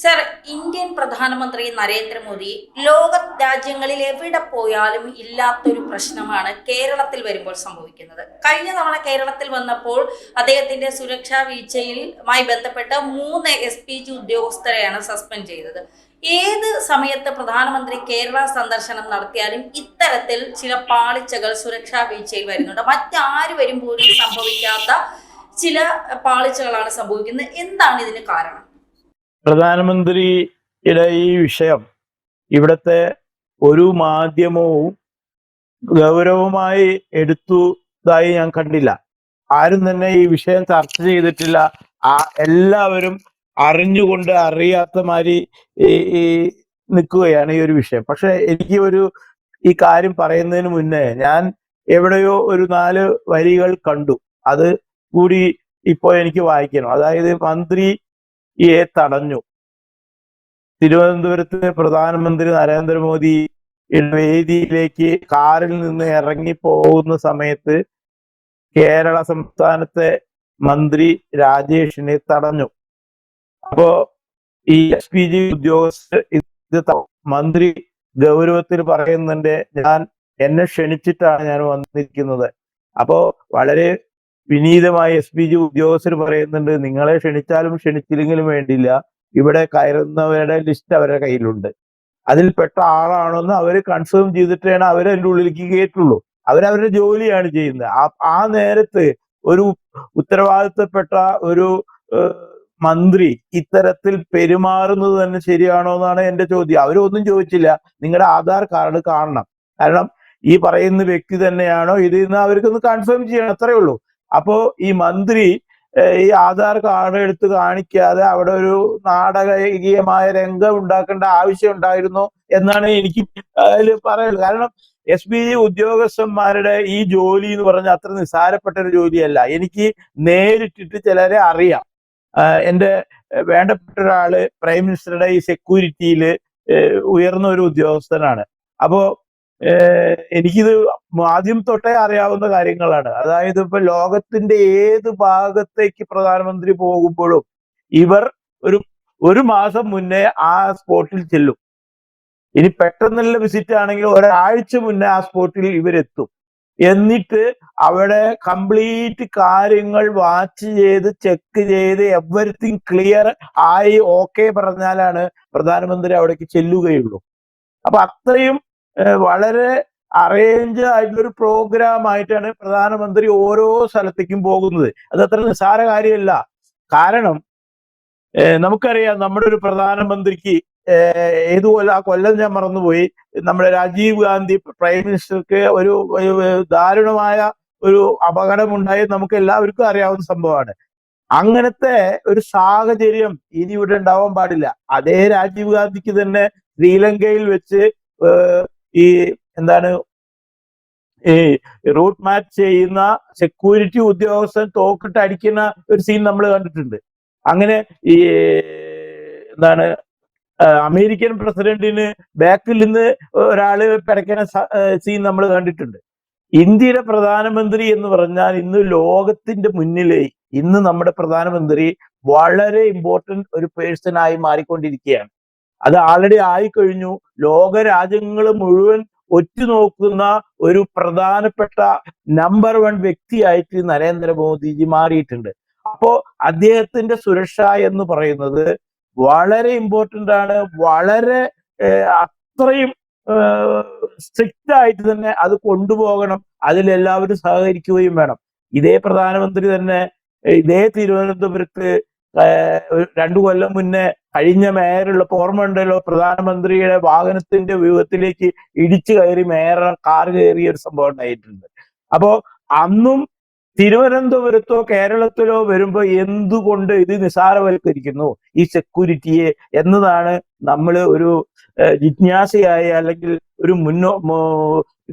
Sir, Indian പ്രധാനമന്ത്രി നരേന്ദ്രമോദി ലോക രാജ്യങ്ങളിൽ എവിടെ പോയാലും ഇല്ലാത്തൊരു പ്രശ്നമാണ് കേരളത്തിൽ വരുമ്പോൾ സംഭവിക്കുന്നത്. കഴിഞ്ഞ തവണ കേരളത്തിൽ വന്നപ്പോൾ അദ്ദേഹത്തിന്റെ സുരക്ഷാ വീഴ്ചയുമായി ബന്ധപ്പെട്ട് 3 SPG ഉദ്യോഗസ്ഥരെയാണ് സസ്പെൻഡ് ചെയ്തത്. ഏത് സമയത്ത് പ്രധാനമന്ത്രി കേരള സന്ദർശനം നടത്തിയാലും ഇത്തരത്തിൽ ചില പാളിച്ചകൾ സുരക്ഷാ വീഴ്ചയിൽ വരുന്നുണ്ട്. മറ്റാര് വരുമ്പോഴും സംഭവിക്കാത്ത ചില പാളിച്ചകളാണ് സംഭവിക്കുന്നത്. എന്താണ് ഇതിന് കാരണം? പ്രധാനമന്ത്രിയുടെ ഈ വിഷയം ഇവിടുത്തെ ഒരു മാധ്യമവും ഗൗരവമായി എടുത്തതായി ഞാൻ കണ്ടില്ല. ആരും തന്നെ ഈ വിഷയം ചർച്ച ചെയ്തിട്ടില്ല. എല്ലാവരും അറിഞ്ഞുകൊണ്ട് അറിയാത്ത മാതിരി ഈ നിൽക്കുകയാണ് ഈ ഒരു വിഷയം. പക്ഷെ എനിക്ക് ഈ കാര്യം പറയുന്നതിന് മുന്നേ ഞാൻ എവിടെയോ ഒരു 4 വരികൾ കണ്ടു. അത് കൂടി ഇപ്പോ എനിക്ക് വായിക്കണം. അതായത് മന്ത്രിയെ തടഞ്ഞു. തിരുവനന്തപുരത്ത് പ്രധാനമന്ത്രി നരേന്ദ്രമോദി വേദിയിലേക്ക് കാറിൽ നിന്ന് ഇറങ്ങി പോകുന്ന സമയത്ത് കേരള സംസ്ഥാനത്തെ മന്ത്രി രാജേഷിനെ തടഞ്ഞു. അപ്പോ ഈ SPG ഉദ്യോഗസ്ഥർ ഇത് മന്ത്രി ഗൗരവത്തിൽ പറയുന്നുണ്ട്, എന്നെ ക്ഷണിച്ചിട്ടാണ് ഞാൻ വന്നിരിക്കുന്നത്. അപ്പോ വളരെ വിനീതമായി SPG ഉദ്യോഗസ്ഥർ പറയുന്നുണ്ട്, നിങ്ങളെ ക്ഷണിച്ചാലും ക്ഷണിച്ചില്ലെങ്കിലും വേണ്ടില്ല, ഇവിടെ കയറുന്നവരുടെ ലിസ്റ്റ് അവരുടെ കയ്യിലുണ്ട്. അതിൽപ്പെട്ട ആളാണെന്ന് അവർ കൺഫേം ചെയ്തിട്ടാണ് അവരതിൻ്റെ ഉള്ളിലേക്ക് കയറ്റുള്ളൂ. അവരവരുടെ ജോലിയാണ് ചെയ്യുന്നത്. ആ നേരത്ത് ഒരു ഉത്തരവാദിത്തപ്പെട്ട ഒരു മന്ത്രി ഇത്തരത്തിൽ പെരുമാറുന്നത് തന്നെ ശരിയാണോ എന്നാണ് എന്റെ ചോദ്യം. അവരൊന്നും ചോദിച്ചില്ല, നിങ്ങളുടെ ആധാർ കാർഡ് കാണണം, കാരണം ഈ പറയുന്ന വ്യക്തി തന്നെയാണോ ഇത് എന്ന് അവർക്കൊന്ന് കൺഫേം ചെയ്യണം, അത്രേ ഉള്ളൂ. അപ്പോ ഈ മന്ത്രി ഈ ആധാർ കാർഡ് എടുത്ത് കാണിക്കാതെ അവിടെ ഒരു നാടകീയമായ രംഗം ഉണ്ടാക്കേണ്ട ആവശ്യം ഉണ്ടായിരുന്നോ എന്നാണ് എനിക്ക് അതിൽ പറയുന്നത്. കാരണം SPG ഉദ്യോഗസ്ഥന്മാരുടെ ഈ ജോലി എന്ന് പറഞ്ഞാൽ അത്ര നിസ്സാരപ്പെട്ട ഒരു ജോലിയല്ല. എനിക്ക് നേരിട്ടിട്ട് ചിലരെ അറിയാം. എൻ്റെ വേണ്ടപ്പെട്ട ഒരാള് പ്രൈം മിനിസ്റ്ററുടെ ഈ സെക്യൂരിറ്റിയിൽ ഉയർന്ന ഒരു ഉദ്യോഗസ്ഥനാണ്. അപ്പോ എനിക്കിത് ആദ്യം തൊട്ടേ അറിയാവുന്ന കാര്യങ്ങളാണ്. അതായത് ഇപ്പൊ ലോകത്തിന്റെ ഏത് ഭാഗത്തേക്ക് പ്രധാനമന്ത്രി പോകുമ്പോഴും ഇവർ ഒരു മാസം മുന്നേ ആ സ്പോട്ടിൽ ചെല്ലും. ഇനി പെട്ടെന്നുള്ള വിസിറ്റ് ആണെങ്കിൽ ഒരാഴ്ച മുന്നേ ആ സ്പോട്ടിൽ ഇവരെത്തും. എന്നിട്ട് അവിടെ കംപ്ലീറ്റ് കാര്യങ്ങൾ വാച്ച് ചെയ്ത് ചെക്ക് ചെയ്ത് എവരിത്തിങ് ക്ലിയർ ആയി ഓക്കെ പറഞ്ഞാലാണ് പ്രധാനമന്ത്രി അവിടേക്ക് ചെല്ലുകയുള്ളൂ. അപ്പൊ അത്രയും വളരെ അറേഞ്ച് ആയിട്ടുള്ളൊരു പ്രോഗ്രാം ആയിട്ടാണ് പ്രധാനമന്ത്രി ഓരോ സ്ഥലത്തേക്കും പോകുന്നത്. അത് അത്ര നിസ്സാര കാര്യമല്ല. കാരണം നമുക്കറിയാം, നമ്മുടെ ഒരു പ്രധാനമന്ത്രിക്ക് ആ കൊല്ലം ഞാൻ മറന്നുപോയി, നമ്മുടെ രാജീവ് ഗാന്ധി പ്രൈം മിനിസ്റ്റർക്ക് ഒരു ദാരുണമായ ഒരു അപകടമുണ്ടായി, നമുക്ക് എല്ലാവർക്കും അറിയാവുന്ന സംഭവമാണ്. അങ്ങനത്തെ ഒരു സാഹചര്യം ഇനി ഇവിടെ ഉണ്ടാവാൻ പാടില്ല. അതേ രാജീവ് ഗാന്ധിക്ക് തന്നെ ശ്രീലങ്കയിൽ വെച്ച് ഈ ഈ റൂട്ട് മാച്ച് ചെയ്യുന്ന സെക്യൂരിറ്റി ഉദ്യോഗസ്ഥൻ തോക്കിട്ട് അടിക്കുന്ന ഒരു സീൻ നമ്മൾ കണ്ടിട്ടുണ്ട്. അങ്ങനെ ഈ അമേരിക്കൻ പ്രസിഡന്റിന് ബാക്കിൽ നിന്ന് ഒരാള് പിടയ്ക്കുന്ന സീൻ നമ്മൾ കണ്ടിട്ടുണ്ട്. ഇന്ത്യയുടെ പ്രധാനമന്ത്രി എന്ന് പറഞ്ഞാൽ ഇന്ന് ലോകത്തിന്റെ മുന്നിലെ ഇന്ന് നമ്മുടെ പ്രധാനമന്ത്രി വളരെ ഇമ്പോർട്ടന്റ് ഒരു പേഴ്സൺ ആയി മാറിക്കൊണ്ടിരിക്കുകയാണ്. അത് ആൾറെഡി ആയിക്കഴിഞ്ഞു. ലോക രാജ്യങ്ങൾ മുഴുവൻ ഒറ്റുനോക്കുന്ന ഒരു പ്രധാനപ്പെട്ട നമ്പർ 1 വ്യക്തിയായിട്ട് നരേന്ദ്രമോദിജി മാറിയിട്ടുണ്ട്. അപ്പോ അദ്ദേഹത്തിന്റെ സുരക്ഷ എന്ന് പറയുന്നത് വളരെ ഇമ്പോർട്ടന്റ് ആണ്. വളരെ അത്രയും സ്ട്രിക്റ്റ് ആയിട്ട് തന്നെ അത് കൊണ്ടുപോകണം. അതിലെല്ലാവരും സഹകരിക്കുകയും വേണം. ഇതേ പ്രധാനമന്ത്രി തന്നെ ഇതേ തിരുവനന്തപുരത്ത് 2 കൊല്ലം മുന്നേ കഴിഞ്ഞ മേയറുള്ള ഓർമ്മ ഉണ്ടല്ലോ, പ്രധാനമന്ത്രിയുടെ വാഹനത്തിന്റെ വ്യൂഹത്തിലേക്ക് ഇടിച്ചു കയറി മേയർ കാർ കയറിയ ഒരു സംഭവം ഉണ്ടായിട്ടുണ്ട്. അപ്പോ അന്നും തിരുവനന്തപുരത്തോ കേരളത്തിലോ വരുമ്പോ എന്തുകൊണ്ട് ഇത് നിസാരവൽക്കരിക്കുന്നു ഈ സെക്യൂരിറ്റിയെ എന്നതാണ് നമ്മൾ ഒരു ജിജ്ഞാസയായി അല്ലെങ്കിൽ ഒരു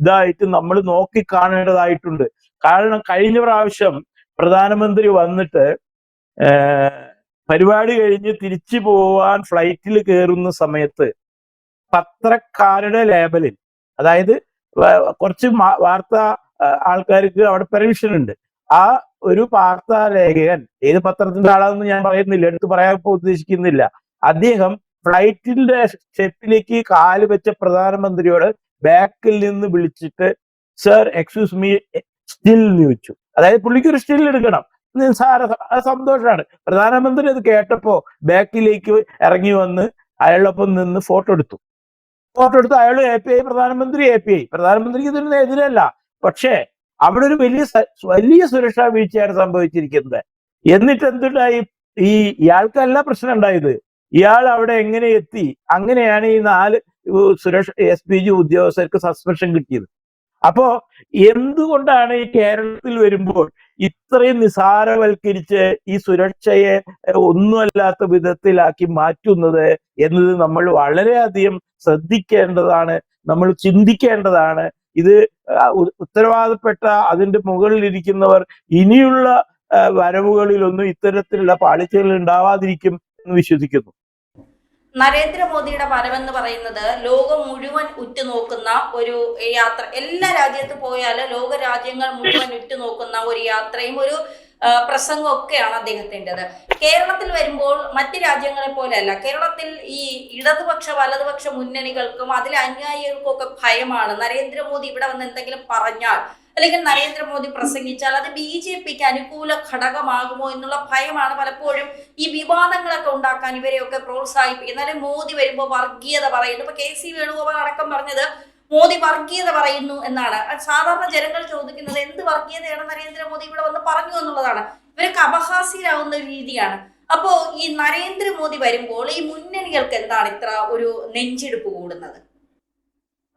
ഇതായിട്ട് നമ്മൾ നോക്കി കാണേണ്ടതായിട്ടുണ്ട്. കാരണം കഴിഞ്ഞ പ്രാവശ്യം പ്രധാനമന്ത്രി വന്നിട്ട് പരിപാടി കഴിഞ്ഞ് തിരിച്ചു പോവാൻ ഫ്ലൈറ്റിൽ കയറുന്ന സമയത്ത് പത്രക്കാരുടെ ലേബലിൽ, അതായത് കുറച്ച് വാർത്താ ആൾക്കാർക്ക് അവിടെ പെർമിഷൻ ഉണ്ട്, ആ ഒരു വാർത്താ ലേഖകൻ ഏത് പത്രത്തിന്റെ ആളാണെന്ന് ഞാൻ പറയുന്നില്ല, എടുത്ത് പറയാൻ ഉദ്ദേശിക്കുന്നില്ല, അദ്ദേഹം ഫ്ലൈറ്റിന്റെ സ്റ്റെപ്പിലേക്ക് കാല് വെച്ച പ്രധാനമന്ത്രിയോട് ബാക്കിൽ നിന്ന് വിളിച്ചിട്ട് സർ എക്സ്ക്യൂസ് മീ സ്റ്റിൽ എന്ന് ചോദിച്ചു. അതായത് പുള്ളിക്ക് ഒരു സ്റ്റിൽ എടുക്കണം. നിസ്സാര സന്തോഷമാണ്. പ്രധാനമന്ത്രി അത് കേട്ടപ്പോ ബാക്കിലേക്ക് ഇറങ്ങി വന്ന് അയാളൊപ്പം നിന്ന് ഫോട്ടോ എടുത്തു. അയാൾ API, പ്രധാനമന്ത്രി API. പ്രധാനമന്ത്രിക്ക് ഇതിന് എതിരല്ല. പക്ഷേ അവിടെ ഒരു വലിയ സുരക്ഷാ വീഴ്ചയാണ് സംഭവിച്ചിരിക്കുന്നത്. എന്നിട്ട് എന്തുണ്ടായി? ഇയാൾക്കല്ല പ്രശ്നം ഉണ്ടായത്. ഇയാൾ അവിടെ എങ്ങനെ എത്തി? അങ്ങനെയാണ് ഈ 4 സുരക്ഷ SPG ഉദ്യോഗസ്ഥർക്ക് സസ്പെൻഷൻ കിട്ടിയത്. അപ്പോ എന്തുകൊണ്ടാണ് ഈ കേരളത്തിൽ വരുമ്പോൾ ഇത്രയും നിസാരവൽക്കരിച്ച് ഈ സുരക്ഷയെ ഒന്നുമല്ലാത്ത വിധത്തിലാക്കി മാറ്റുന്നത് എന്നത് നമ്മൾ വളരെയധികം ശ്രദ്ധിക്കേണ്ടതാണ്, നമ്മൾ ചിന്തിക്കേണ്ടതാണ്. ഇത് ഉത്തരവാദപ്പെട്ട അതിന്റെ മുകളിലിരിക്കുന്നവർ ഇനിയുള്ള വരവുകളിലൊന്നും ഇത്തരത്തിലുള്ള പാളിച്ചകൾ ഉണ്ടാവാതിരിക്കും എന്ന് വിശ്വസിക്കുന്നു. നരേന്ദ്രമോദിയുടെ വരവെന്ന് പറയുന്നത് ലോകം മുഴുവൻ ഉറ്റുനോക്കുന്ന ഒരു യാത്ര. എല്ലാ രാജ്യത്ത് പോയാലും ലോക രാജ്യങ്ങൾ മുഴുവൻ ഉറ്റുനോക്കുന്ന ഒരു യാത്രയും ഒരു പ്രസംഗമൊക്കെയാണ് അദ്ദേഹത്തിൻ്റെത്. കേരളത്തിൽ വരുമ്പോൾ മറ്റ് രാജ്യങ്ങളെ പോലെയല്ല. കേരളത്തിൽ ഈ ഇടതുപക്ഷ വലതുപക്ഷ മുന്നണികൾക്കും അതിലെ അനുയായികൾക്കും ഒക്കെ ഭയമാണ്. നരേന്ദ്രമോദി ഇവിടെ വന്ന് എന്തെങ്കിലും പറഞ്ഞാൽ അല്ലെങ്കിൽ നരേന്ദ്രമോദി പ്രസംഗിച്ചാൽ അത് BJPക്ക് അനുകൂല ഘടകമാകുമോ എന്നുള്ള ഭയമാണ് പലപ്പോഴും ഈ വിവാദങ്ങളൊക്കെ ഉണ്ടാക്കാൻ ഇവരെയൊക്കെ പ്രോത്സാഹിപ്പിക്കുന്നത്. അല്ലെങ്കിൽ മോദി വരുമ്പോൾ വർഗീയത പറയുന്നു. ഇപ്പൊ KC വേണുഗോപാൽ അടക്കം പറഞ്ഞത് മോദി വർഗീയത പറയുന്നു എന്നാണ്. സാധാരണ ജനങ്ങൾ ചോദിക്കുന്നത് എന്ത് വർഗീയതയാണ് നരേന്ദ്രമോദി ഇവിടെ വന്ന് പറഞ്ഞു എന്നുള്ളതാണ്. ഇവരൊക്കെ അപഹാസ്യരാകുന്ന രീതിയാണ്. അപ്പോ ഈ നരേന്ദ്രമോദി വരുമ്പോൾ ഈ മുന്നണികൾക്ക് എന്താണ് ഇത്ര ഒരു നെഞ്ചെടുപ്പ് കൂടുന്നത്?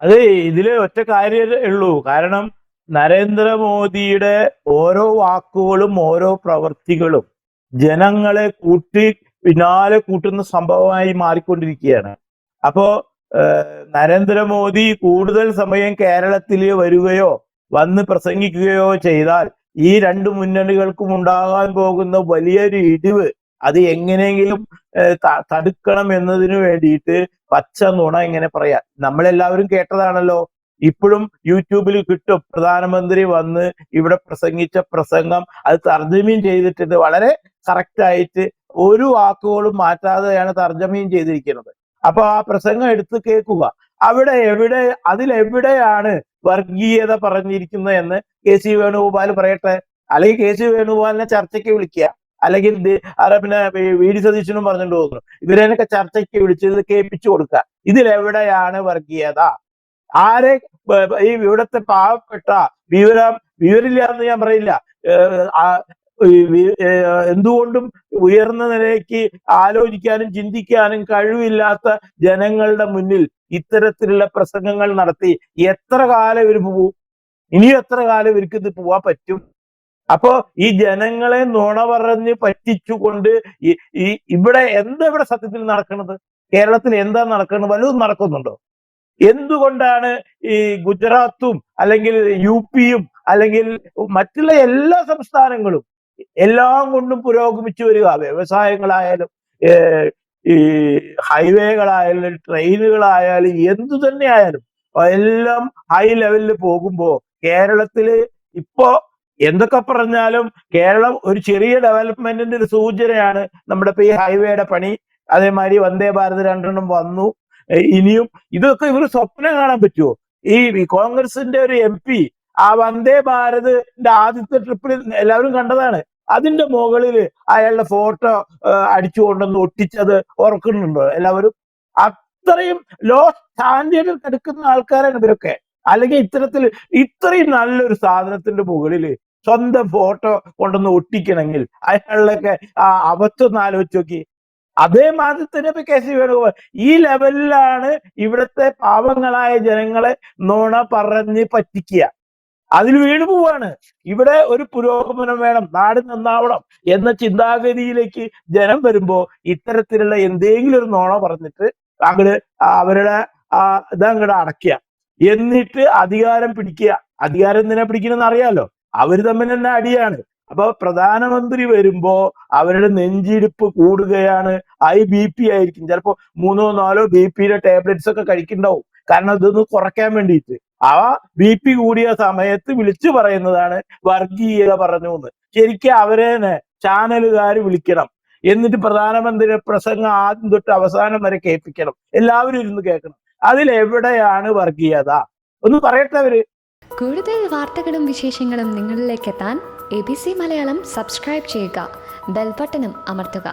അത് ഇതില് ഒറ്റ കാര്യമേ ഉള്ളൂ. കാരണം നരേന്ദ്രമോദിയുടെ ഓരോ വാക്കുകളും ഓരോ പ്രവൃത്തികളും ജനങ്ങളെ പിന്നാലെ കൂട്ടുന്ന സംഭവമായി മാറിക്കൊണ്ടിരിക്കുകയാണ്. അപ്പോ നരേന്ദ്രമോദി കൂടുതൽ സമയം കേരളത്തിൽ വരികയോ വന്ന് പ്രസംഗിക്കുകയോ ചെയ്താൽ ഈ 2 മുന്നണികൾക്കും ഉണ്ടാകാൻ പോകുന്ന വലിയൊരു ഇടിവ് അത് എങ്ങനെയെങ്കിലും തടുക്കണം എന്നതിനു വേണ്ടിയിട്ട് പച്ച നുണ ഇങ്ങനെ പറയാം. നമ്മളെല്ലാവരും കേട്ടതാണല്ലോ. ഇപ്പോഴും യൂട്യൂബിൽ കിട്ടും. പ്രധാനമന്ത്രി വന്ന് ഇവിടെ പ്രസംഗിച്ച പ്രസംഗം അത് തർജ്ജമയും ചെയ്തിട്ടുണ്ട്. വളരെ കറക്റ്റായിട്ട് ഒരു വാക്കുകളും മാറ്റാതെയാണ് തർജ്ജമയും ചെയ്തിരിക്കുന്നത്. അപ്പൊ ആ പ്രസംഗം എടുത്ത് കേൾക്കുക. അതിലെവിടെയാണ് വർഗീയത പറഞ്ഞിരിക്കുന്നത് എന്ന് KC വേണുഗോപാൽ പറയട്ടെ. അല്ലെങ്കിൽ KC വേണുഗോപാലിനെ ചർച്ചയ്ക്ക് വിളിക്കുക. അല്ലെങ്കിൽ പിന്നെ VD സതീശനും പറഞ്ഞിട്ട് പോകുന്നു. ഇവരെയൊക്കെ ചർച്ചയ്ക്ക് വിളിച്ചത് കേൾപ്പിച്ചു കൊടുക്കുക. ഇതിലെവിടെയാണ് വർഗീയത? ആരെ ഇവിടുത്തെ പാവപ്പെട്ട വിവരില്ല എന്ന് ഞാൻ പറയില്ല, എന്തുകൊണ്ടും ഉയർന്ന നിലയ്ക്ക് ആലോചിക്കാനും ചിന്തിക്കാനും കഴിവില്ലാത്ത ജനങ്ങളുടെ മുന്നിൽ ഇത്തരത്തിലുള്ള പ്രസംഗങ്ങൾ നടത്തി എത്ര കാലം ഇവർ പോവും? ഇനിയും എത്ര കാലം ഇവർക്ക് ഇത് പോവാൻ പറ്റും? അപ്പോ ഈ ജനങ്ങളെ നുണ പറഞ്ഞ് പറ്റിച്ചുകൊണ്ട് ഇവിടെ സത്യത്തിൽ നടക്കുന്നത്? കേരളത്തിൽ എന്താ നടക്കുന്നത്? വല്ലതും നടക്കുന്നുണ്ടോ? എന്തുകൊണ്ടാണ് ഈ ഗുജറാത്തും അല്ലെങ്കിൽ UPയും അല്ലെങ്കിൽ മറ്റുള്ള എല്ലാ സംസ്ഥാനങ്ങളും എല്ലാം കൊണ്ടും പുരോഗമിച്ചു വരിക? വ്യവസായങ്ങളായാലും ഈ ഹൈവേകളായാലും ട്രെയിനുകളായാലും എന്തു തന്നെ ആയാലും എല്ലാം ഹൈ ലെവലിൽ പോകുമ്പോ കേരളത്തില് ഇപ്പോ എന്തൊക്കെ പറഞ്ഞാലും കേരളം ഒരു ചെറിയ ഡെവലപ്മെന്റിന്റെ ഒരു സൂചനയാണ്. നമ്മുടെ ഇപ്പൊ ഈ ഹൈവേയുടെ പണി, അതേമാതിരി വന്ദേ ഭാരത് 2 വന്നു. ഇനിയും ഇതൊക്കെ ഇവർ സ്വപ്നം കാണാൻ പറ്റുമോ? ഈ കോൺഗ്രസിന്റെ ഒരു MP ആ വന്ദേ ഭാരതിന്റെ ആദ്യത്തെ ട്രിപ്പിൽ എല്ലാവരും കണ്ടതാണ്. അതിന്റെ മുകളിൽ അയാളുടെ ഫോട്ടോ അടിച്ചു കൊണ്ടൊന്ന് ഒട്ടിച്ചത് ഓർക്കുന്നുണ്ടോ എല്ലാവരും? അത്രയും ലോ സ്റ്റാൻഡേർഡിൽ കിടക്കുന്ന ആൾക്കാരാണ് ഇവരൊക്കെ. അല്ലെങ്കിൽ ഇത്രയും നല്ലൊരു സാധനത്തിന്റെ മുകളിൽ സ്വന്തം ഫോട്ടോ കൊണ്ടൊന്ന് ഒട്ടിക്കണമെങ്കിൽ അയാളുടെയൊക്കെ അവസ്ഥ ആലോചിച്ച് നോക്കി. അതേമാതിരി തന്നെ ഇപ്പൊ KC വേണുഗോപാൽ ഈ ലെവലിലാണ് ഇവിടുത്തെ പാവങ്ങളായ ജനങ്ങളെ നുണ പറഞ്ഞ് പറ്റിക്കുക. അതിൽ വീണു പോവാണ്. ഇവിടെ ഒരു പുരോഗമനം വേണം, നാട് നന്നാവണം എന്ന ചിന്താഗതിയിലേക്ക് ജനം വരുമ്പോ ഇത്തരത്തിലുള്ള എന്തെങ്കിലും ഒരു നുണ പറഞ്ഞിട്ട് അവരുടെ ഇതങ്ങട് അടയ്ക്കുക, എന്നിട്ട് അധികാരം പിടിക്കുക. അധികാരം എന്തിനാ പിടിക്കണമെന്ന് അറിയാലോ. അവര് തമ്മിൽ തന്നെ അടിയാണ്. അപ്പൊ പ്രധാനമന്ത്രി വരുമ്പോ അവരുടെ നെഞ്ചിടിപ്പ് കൂടുകയാണ്. BP ആയിരിക്കും. ചിലപ്പോ 3 or 4 BP ടാബ്ലറ്റ്സ് ഒക്കെ കഴിക്കുന്നുണ്ടാവും. കാരണം ഇതൊന്ന് കുറയ്ക്കാൻ വേണ്ടിയിട്ട്. ആ BP കൂടിയ സമയത്ത് വിളിച്ചു പറയുന്നതാണ് വർഗീയത പറഞ്ഞു എന്ന്. ശരിക്കും അവരെ ചാനലുകാർ വിളിക്കണം. എന്നിട്ട് പ്രധാനമന്ത്രിയുടെ പ്രസംഗം ആദ്യം തൊട്ട് അവസാനം വരെ കേൾപ്പിക്കണം, എല്ലാവരും ഇരുന്ന് കേൾക്കണം. അതിലെവിടെയാണ് വർഗീയത? ഒന്ന് പറയട്ടെ അവര്. കൂടുതൽ വാർത്തകളും വിശേഷങ്ങളും നിങ്ങളിലേക്ക് എത്താൻ ABC മലയാളം സബ്സ്ക്രൈബ് ചെയ്യുക, ബെൽബട്ടനും അമർത്തുക.